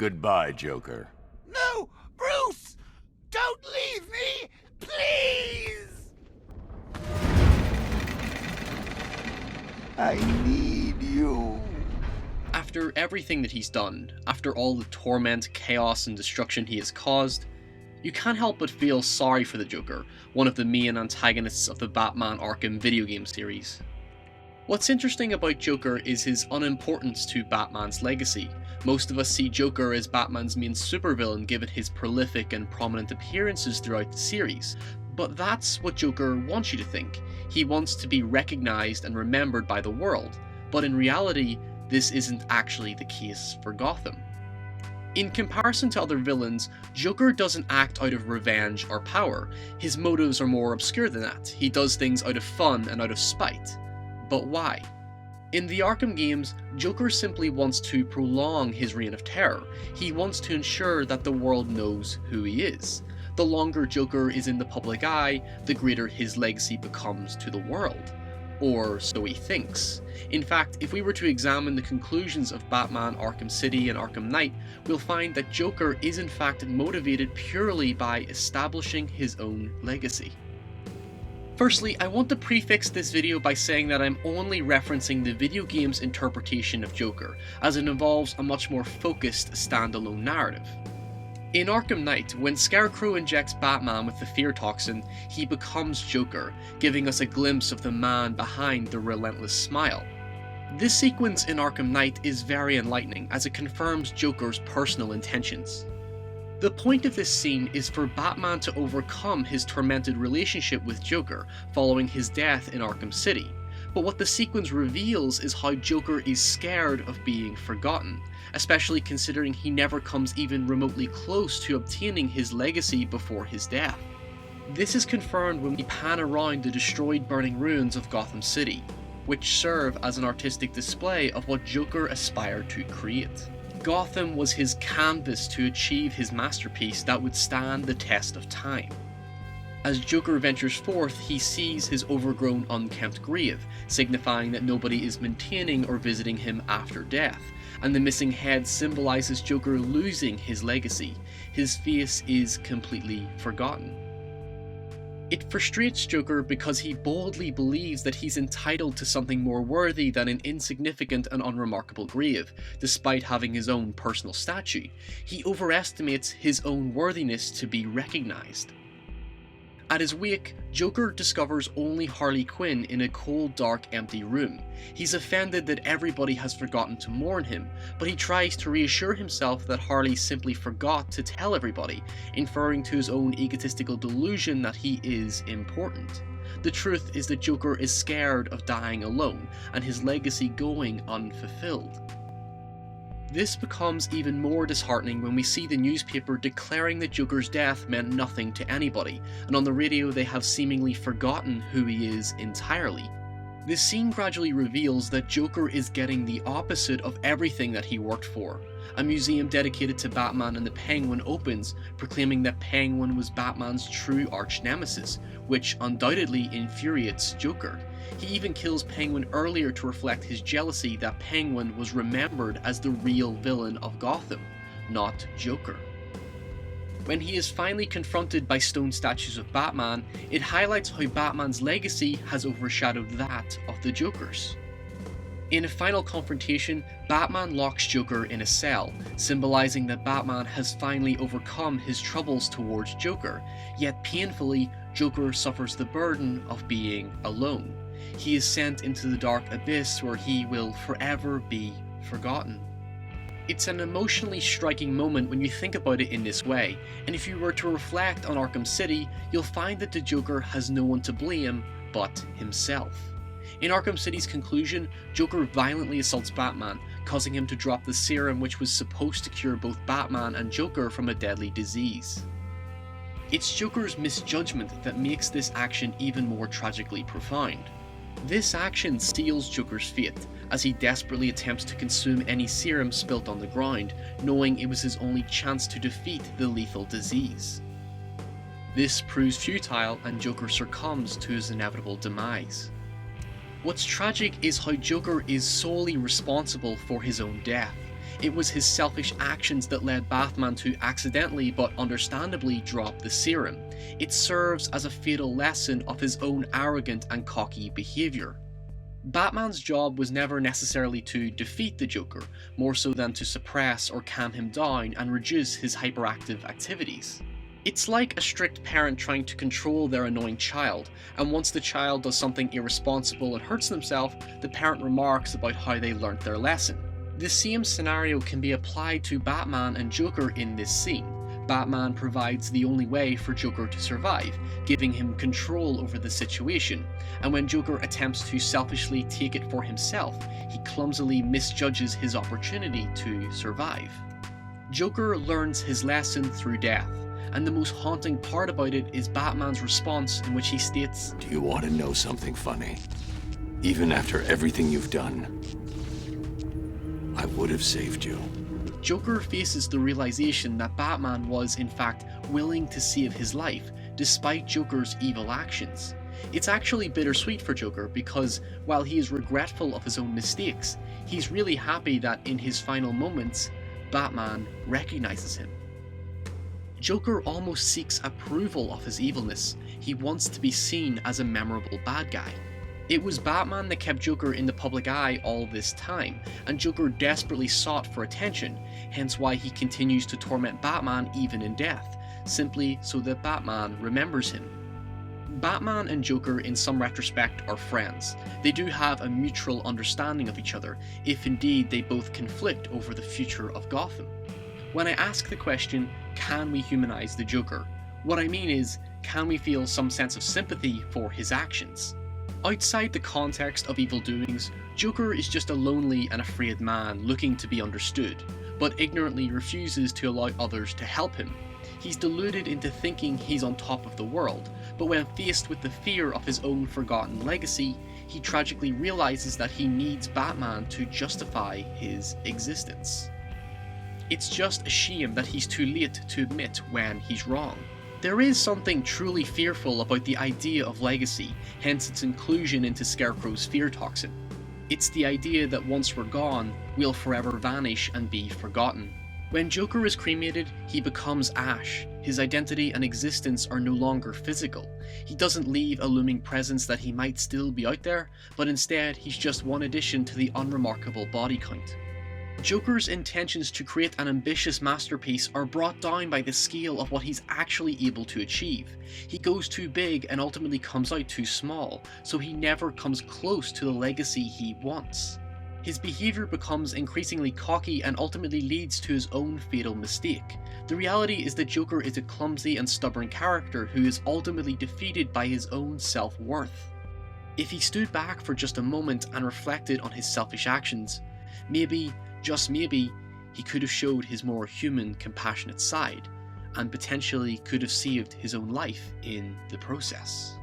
Goodbye, Joker. No! Bruce! Don't leave me! Please! I need you. After everything that he's done, after all the torment, chaos, and destruction he has caused, you can't help but feel sorry for the Joker, one of the main antagonists of the Batman Arkham video game series. What's interesting about Joker is his unimportance to Batman's legacy. Most of us see Joker as Batman's main supervillain given his prolific and prominent appearances throughout the series, but that's what Joker wants you to think. He wants to be recognised and remembered by the world, but in reality, this isn't actually the case for Gotham. In comparison to other villains, Joker doesn't act out of revenge or power. His motives are more obscure than that. He does things out of fun and out of spite. But why? In the Arkham games, Joker simply wants to prolong his reign of terror. He wants to ensure that the world knows who he is. The longer Joker is in the public eye, the greater his legacy becomes to the world. Or so he thinks. In fact, if we were to examine the conclusions of Batman Arkham City and Arkham Knight, we'll find that Joker is in fact motivated purely by establishing his own legacy. Firstly, I want to prefix this video by saying that I'm only referencing the video game's interpretation of Joker, as it involves a much more focused standalone narrative. In Arkham Knight, when Scarecrow injects Batman with the fear toxin, he becomes Joker, giving us a glimpse of the man behind the relentless smile. This sequence in Arkham Knight is very enlightening, as it confirms Joker's personal intentions. The point of this scene is for Batman to overcome his tormented relationship with Joker following his death in Arkham City, but what the sequence reveals is how Joker is scared of being forgotten, especially considering he never comes even remotely close to obtaining his legacy before his death. This is confirmed when we pan around the destroyed burning ruins of Gotham City, which serve as an artistic display of what Joker aspired to create. Gotham was his canvas to achieve his masterpiece that would stand the test of time. As Joker ventures forth, he sees his overgrown unkempt grave, signifying that nobody is maintaining or visiting him after death, and the missing head symbolizes Joker losing his legacy. His face is completely forgotten. It frustrates Joker because he boldly believes that he's entitled to something more worthy than an insignificant and unremarkable grave, despite having his own personal statue. He overestimates his own worthiness to be recognized. At his wake, Joker discovers only Harley Quinn in a cold, dark, empty room. He's offended that everybody has forgotten to mourn him, but he tries to reassure himself that Harley simply forgot to tell everybody, inferring to his own egotistical delusion that he is important. The truth is that Joker is scared of dying alone, and his legacy going unfulfilled. This becomes even more disheartening when we see the newspaper declaring that Joker's death meant nothing to anybody, and on the radio they have seemingly forgotten who he is entirely. This scene gradually reveals that Joker is getting the opposite of everything that he worked for. A museum dedicated to Batman and the Penguin opens, proclaiming that Penguin was Batman's true arch-nemesis, which undoubtedly infuriates Joker. He even kills Penguin earlier to reflect his jealousy that Penguin was remembered as the real villain of Gotham, not Joker. When he is finally confronted by stone statues of Batman, it highlights how Batman's legacy has overshadowed that of the Joker's. In a final confrontation, Batman locks Joker in a cell, symbolizing that Batman has finally overcome his troubles towards Joker, yet painfully, Joker suffers the burden of being alone. He is sent into the dark abyss where he will forever be forgotten. It's an emotionally striking moment when you think about it in this way, and if you were to reflect on Arkham City, you'll find that the Joker has no one to blame but himself. In Arkham City's conclusion, Joker violently assaults Batman, causing him to drop the serum which was supposed to cure both Batman and Joker from a deadly disease. It's Joker's misjudgment that makes this action even more tragically profound. This action seals Joker's fate, as he desperately attempts to consume any serum spilt on the ground, knowing it was his only chance to defeat the lethal disease. This proves futile and Joker succumbs to his inevitable demise. What's tragic is how Joker is solely responsible for his own death. It was his selfish actions that led Batman to accidentally but understandably drop the serum. It serves as a fatal lesson of his own arrogant and cocky behaviour. Batman's job was never necessarily to defeat the Joker, more so than to suppress or calm him down and reduce his hyperactive activities. It's like a strict parent trying to control their annoying child, and once the child does something irresponsible and hurts themselves, the parent remarks about how they learnt their lesson. The same scenario can be applied to Batman and Joker in this scene. Batman provides the only way for Joker to survive, giving him control over the situation, and when Joker attempts to selfishly take it for himself, he clumsily misjudges his opportunity to survive. Joker learns his lesson through death, and the most haunting part about it is Batman's response, in which he states, Do you want to know something funny? Even after everything you've done, I would have saved you. Joker faces the realization that Batman was, in fact, willing to save his life, despite Joker's evil actions. It's actually bittersweet for Joker because, while he is regretful of his own mistakes, he's really happy that in his final moments, Batman recognizes him. Joker almost seeks approval of his evilness. He wants to be seen as a memorable bad guy. It was Batman that kept Joker in the public eye all this time, and Joker desperately sought for attention, hence why he continues to torment Batman even in death, simply so that Batman remembers him. Batman and Joker in some retrospect are friends. They do have a mutual understanding of each other, if indeed they both conflict over the future of Gotham. When I ask the question, can we humanize the Joker? What I mean is, can we feel some sense of sympathy for his actions? Outside the context of evil doings, Joker is just a lonely and afraid man looking to be understood, but ignorantly refuses to allow others to help him. He's deluded into thinking he's on top of the world, but when faced with the fear of his own forgotten legacy, he tragically realizes that he needs Batman to justify his existence. It's just a shame that he's too late to admit when he's wrong. There is something truly fearful about the idea of legacy, hence its inclusion into Scarecrow's fear toxin. It's the idea that once we're gone, we'll forever vanish and be forgotten. When Joker is cremated, he becomes ash. His identity and existence are no longer physical. He doesn't leave a looming presence that he might still be out there, but instead he's just one addition to the unremarkable body count. Joker's intentions to create an ambitious masterpiece are brought down by the scale of what he's actually able to achieve. He goes too big and ultimately comes out too small, so he never comes close to the legacy he wants. His behaviour becomes increasingly cocky and ultimately leads to his own fatal mistake. The reality is that Joker is a clumsy and stubborn character who is ultimately defeated by his own self-worth. If he stood back for just a moment and reflected on his selfish actions, maybe, just maybe, he could have showed his more human, compassionate side, and potentially could have saved his own life in the process.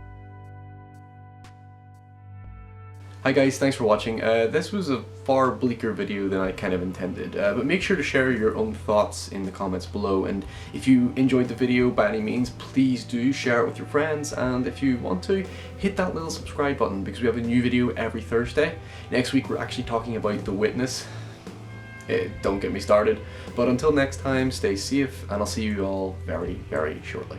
Hi guys, thanks for watching. This was a far bleaker video than I kind of intended, but make sure to share your own thoughts in the comments below, and if you enjoyed the video by any means, please do share it with your friends, and if you want to, hit that little subscribe button because we have a new video every Thursday. Next week we're actually talking about The Witness. Don't get me started, but until next time, stay safe, and I'll see you all very, very shortly.